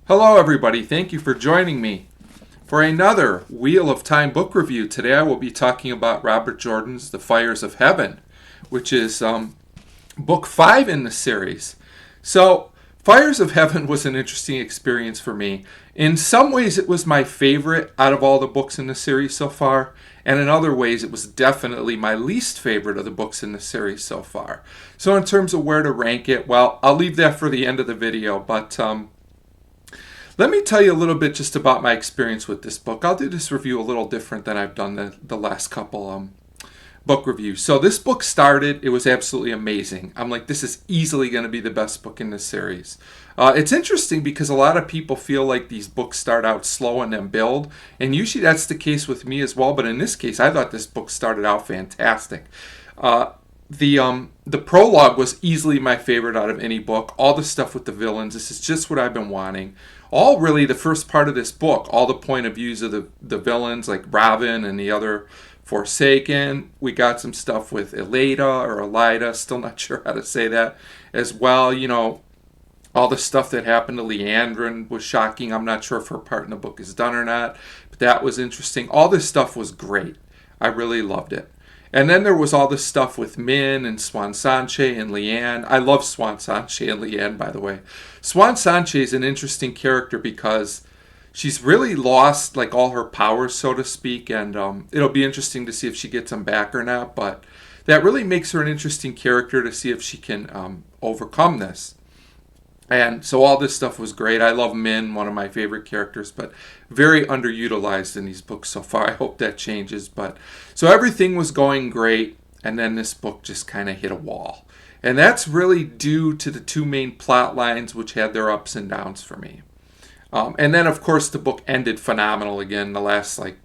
Hello, everybody. Thank you for joining me for another Wheel of Time book review. Today I will be talking about Robert Jordan's The Fires of Heaven, which is book 5 in the series. So, Fires of Heaven was an interesting experience for me. In some ways, it was my favorite out of all the books in the series so far, and in other ways, it was definitely my least favorite of the books in the series so far. So, in terms of where to rank it, well, I'll leave that for the end of the video, but let me tell you a little bit just about my experience with this book. I'll do this review a little different than I've done the last couple book reviews. So this book started, it was absolutely amazing. I'm like, this is easily going to be the best book in this series. It's interesting because a lot of people feel like these books start out slow and then build, and usually that's the case with me as well, but in this case, I thought this book started out fantastic. The prologue was easily my favorite out of any book. All the stuff with the villains, this is just what I've been wanting. All really the first part of this book, all the point of views of the villains like Robin and the other Forsaken. We got some stuff with Elida, still not sure how to say that as well. You know, all the stuff that happened to Leandrin was shocking. I'm not sure if her part in the book is done or not, but that was interesting. All this stuff was great. I really loved it. And then there was all this stuff with Min and Swan Sanche and Leanne. I love Swan Sanche and Leanne, by the way. Swan Sanche is an interesting character because she's really lost like all her powers, so to speak, and it'll be interesting to see if she gets them back or not. But that really makes her an interesting character to see if she can overcome this. And so all this stuff was great. I love Min, one of my favorite characters, but very underutilized in these books so far. I hope that changes. But so everything was going great, and then this book just kind of hit a wall. And that's really due to the two main plot lines, which had their ups and downs for me. And then, of course, the book ended phenomenal again, the last like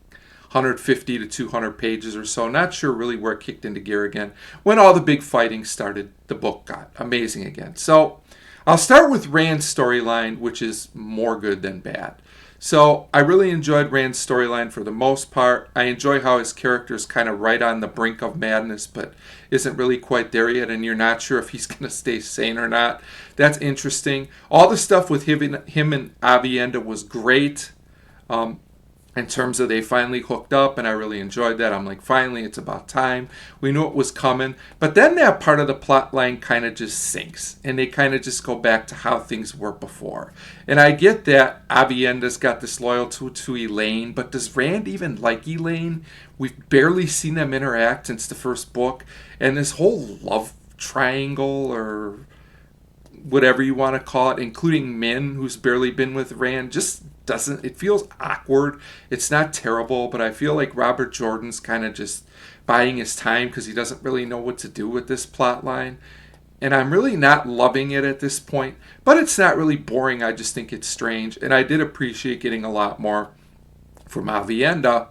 150 to 200 pages or so. Not sure really where it kicked into gear again. When all the big fighting started, the book got amazing again. So I'll start with Rand's storyline, which is more good than bad. So I really enjoyed Rand's storyline for the most part. I enjoy how his character is kind of right on the brink of madness, but isn't really quite there yet, and you're not sure if he's going to stay sane or not. That's interesting. All the stuff with him and Avienda was great. In terms of they finally hooked up, and I really enjoyed that. I'm like, finally, it's about time. We knew it was coming. But then that part of the plot line kind of just sinks, and they kind of just go back to how things were before. And I get that Avienda's got this loyalty to Elaine, but does Rand even like Elaine? We've barely seen them interact since the first book, and this whole love triangle or whatever you want to call it, including Min, who's barely been with Rand, just doesn't, it feels awkward. It's not terrible, but I feel like Robert Jordan's kind of just buying his time because he doesn't really know what to do with this plot line. And I'm really not loving it at this point, but it's not really boring. I just think it's strange. And I did appreciate getting a lot more from Avienda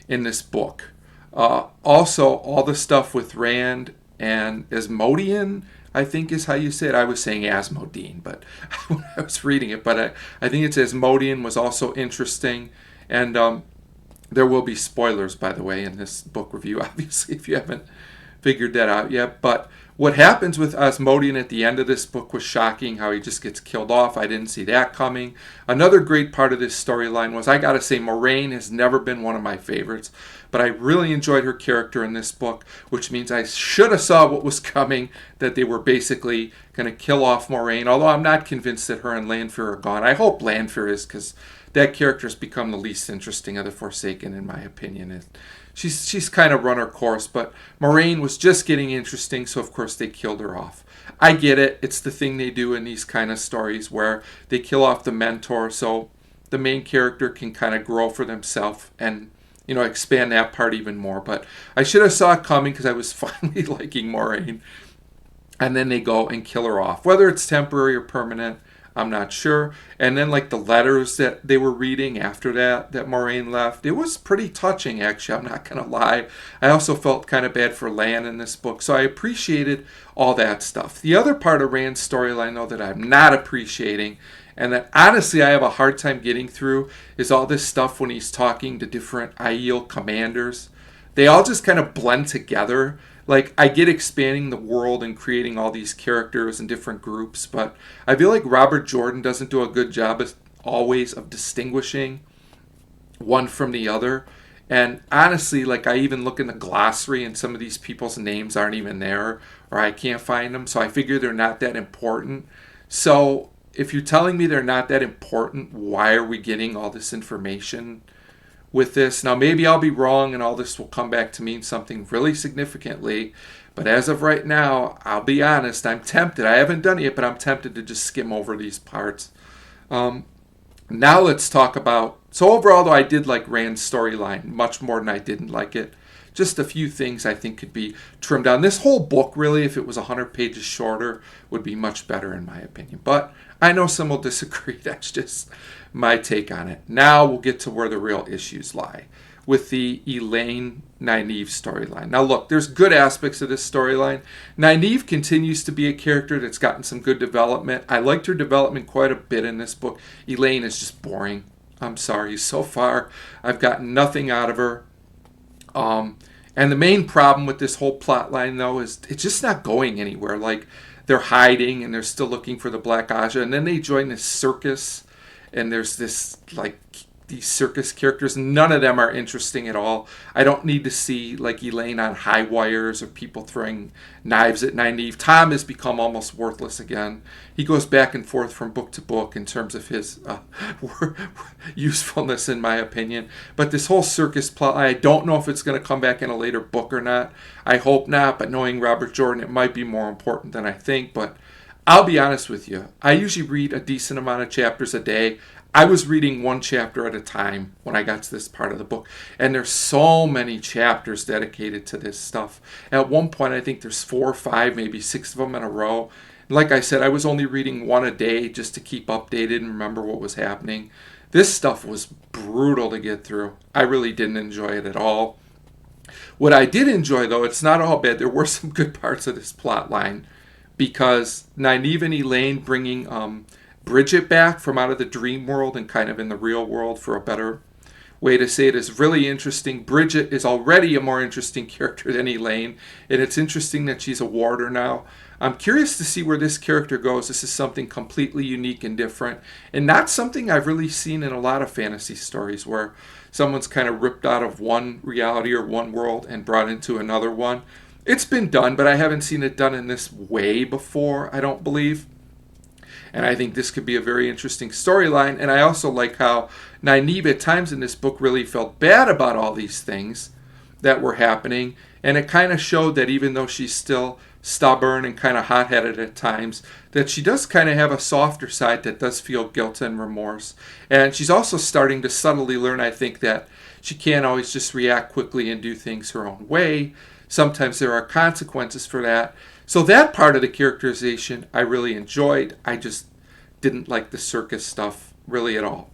in this book. Also, all the stuff with Rand and Asmodean, I think is how you say it. I was saying Asmodean, but when I was reading it, but I think it's Asmodean was also interesting. And there will be spoilers, by the way, in this book review, obviously, if you haven't figured that out yet. But what happens with Asmodean at the end of this book was shocking, how he just gets killed off. I didn't see that coming. Another great part of this storyline was, I gotta say, Moraine has never been one of my favorites, but I really enjoyed her character in this book, which means I should have saw what was coming, that they were basically going to kill off Moraine, although I'm not convinced that her and Lanfear are gone. I hope Lanfear is, because that character has become the least interesting of the Forsaken, in my opinion. She's kind of run her course, but Moraine was just getting interesting, so of course they killed her off. I get it. It's the thing they do in these kind of stories where they kill off the mentor, so the main character can kind of grow for themselves and, you know, expand that part even more. But I should have saw it coming because I was finally liking Moraine. And then they go and kill her off. Whether it's temporary or permanent, I'm not sure. And then like the letters that they were reading after that Moraine left, it was pretty touching, actually. I'm not going to lie. I also felt kind of bad for Lan in this book. So I appreciated all that stuff. The other part of Rand's storyline, though, that I'm not appreciating, and that honestly I have a hard time getting through, is all this stuff when he's talking to different Aiel commanders. They all just kind of blend together. Like, I get expanding the world and creating all these characters and different groups, but I feel like Robert Jordan doesn't do a good job always of distinguishing one from the other. And honestly, like I even look in the glossary and some of these people's names aren't even there, or I can't find them. So I figure they're not that important. So if you're telling me they're not that important, why are we getting all this information with this? Now, maybe I'll be wrong and all this will come back to mean something really significantly. But as of right now, I'll be honest, I'm tempted. I haven't done it yet, but I'm tempted to just skim over these parts. Now let's talk about, so overall though I did like Rand's storyline much more than I didn't like it. Just a few things I think could be trimmed down. This whole book really, if it was 100 pages shorter, would be much better in my opinion. But I know some will disagree. That's just my take on it. Now we'll get to where the real issues lie with the Elaine Nynaeve storyline. Now look, there's good aspects of this storyline. Nynaeve continues to be a character that's gotten some good development. I liked her development quite a bit in this book. Elaine is just boring. I'm sorry. So far, I've gotten nothing out of her. And the main problem with this whole plot line, though, is it's just not going anywhere. Like, they're hiding and they're still looking for the Black Aja. And then they join this circus. And there's this, like, these circus characters. None of them are interesting at all. I don't need to see, like, Elaine on high wires or people throwing knives at Nynaeve. Tom has become almost worthless again. He goes back and forth from book to book in terms of his usefulness, in my opinion. But this whole circus plot, I don't know if it's going to come back in a later book or not. I hope not, but knowing Robert Jordan, it might be more important than I think. But I'll be honest with you. I usually read a decent amount of chapters a day. I was reading one chapter at a time when I got to this part of the book. And there's so many chapters dedicated to this stuff. At one point, I think there's 4 or 5, maybe 6 of them in a row. Like I said, I was only reading one a day just to keep updated and remember what was happening. This stuff was brutal to get through. I really didn't enjoy it at all. What I did enjoy, though, it's not all bad. There were some good parts of this plot line because Nynaeve and Elaine bringing Bridget back from out of the dream world and kind of in the real world, for a better way to say it, is really interesting. Bridget is already a more interesting character than Elaine, and it's interesting that she's a warder now. I'm curious to see where this character goes. This is something completely unique and different, and not something I've really seen in a lot of fantasy stories where someone's kind of ripped out of one reality or one world and brought into another one. It's been done, but I haven't seen it done in this way before, I don't believe. And I think this could be a very interesting storyline. And I also like how Nynaeve at times in this book really felt bad about all these things that were happening. And it kind of showed that even though she's still stubborn and kind of hot-headed at times, that she does kind of have a softer side that does feel guilt and remorse. And she's also starting to subtly learn, I think, that she can't always just react quickly and do things her own way. Sometimes there are consequences for that. So that part of the characterization I really enjoyed. I just didn't like the circus stuff really at all.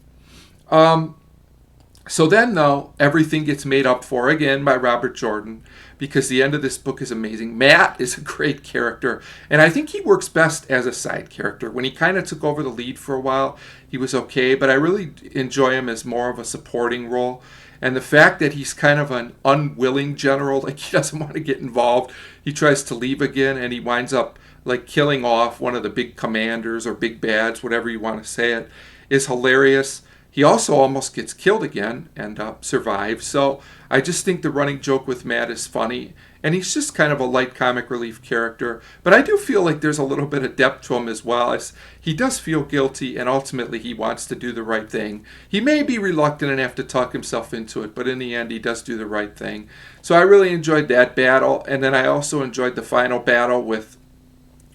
So then, though, everything gets made up for again by Robert Jordan because the end of this book is amazing. Matt is a great character, and I think he works best as a side character. When he kind of took over the lead for a while, he was okay, but I really enjoy him as more of a supporting role. And the fact that he's kind of an unwilling general, like he doesn't want to get involved, he tries to leave again, and he winds up like killing off one of the big commanders or big bads, whatever you want to say it, is hilarious. He also almost gets killed again and survives. So I just think the running joke with Matt is funny. And he's just kind of a light comic relief character. But I do feel like there's a little bit of depth to him as well, as he does feel guilty and ultimately he wants to do the right thing. He may be reluctant and have to talk himself into it, but in the end he does do the right thing. So I really enjoyed that battle. And then I also enjoyed the final battle with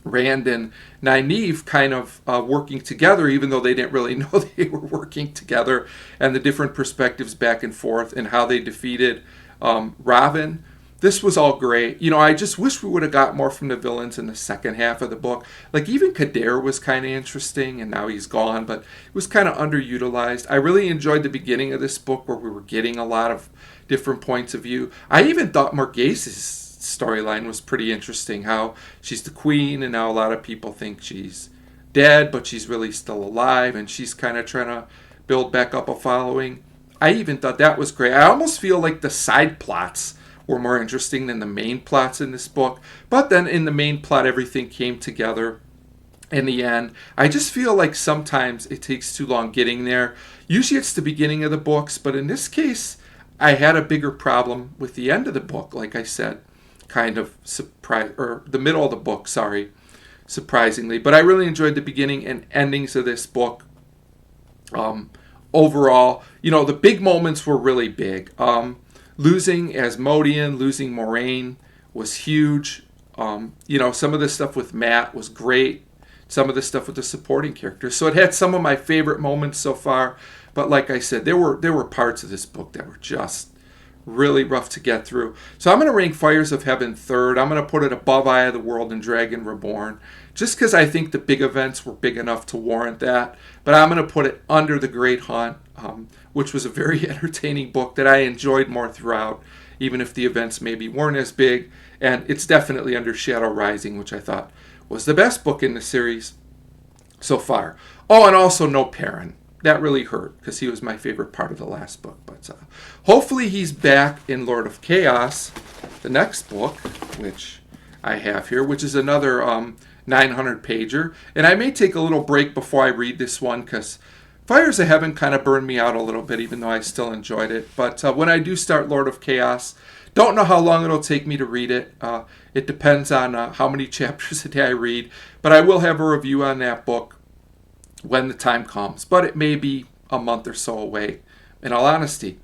Rand and Nynaeve kind of working together, even though they didn't really know they were working together, and the different perspectives back and forth and how they defeated Ravin. This was all great. You know, I just wish we would have got more from the villains in the second half of the book. Like, even Kader was kind of interesting, and now he's gone, but it was kind of underutilized. I really enjoyed the beginning of this book where we were getting a lot of different points of view. I even thought Morgase's storyline was pretty interesting, how she's the queen, and now a lot of people think she's dead, but she's really still alive, and she's kind of trying to build back up a following. I even thought that was great. I almost feel like the side plots were more interesting than the main plots in this book. But then in the main plot, everything came together in the end. I just feel like sometimes it takes too long getting there. Usually it's the beginning of the books, but in this case, I had a bigger problem with the end of the book, like I said, kind of surprise, or the middle of the book, sorry, surprisingly. But I really enjoyed the beginning and endings of this book. Overall, the big moments were really big. Losing Asmodean, losing Moraine was huge. Some of the stuff with Matt was great. Some of the stuff with the supporting characters. So it had some of my favorite moments so far. But like I said, there were parts of this book that were just really rough to get through. So I'm going to rank Fires of Heaven third. I'm going to put it above Eye of the World and Dragon Reborn, just because I think the big events were big enough to warrant that. But I'm going to put it under The Great Hunt, which was a very entertaining book that I enjoyed more throughout, even if the events maybe weren't as big. And it's definitely under Shadow Rising, which I thought was the best book in the series so far. Oh, and also no Perrin. That really hurt because he was my favorite part of the last book. But hopefully he's back in Lord of Chaos, the next book, which I have here, which is another 900-pager. And I may take a little break before I read this one because Fires of Heaven kind of burned me out a little bit, even though I still enjoyed it. But when I do start Lord of Chaos, don't know how long it'll take me to read it. It depends on how many chapters a day I read. But I will have a review on that book when the time comes. But it may be a month or so away, in all honesty.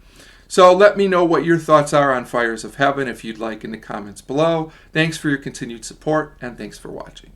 So let me know what your thoughts are on Fires of Heaven if you'd like in the comments below. Thanks for your continued support, and thanks for watching.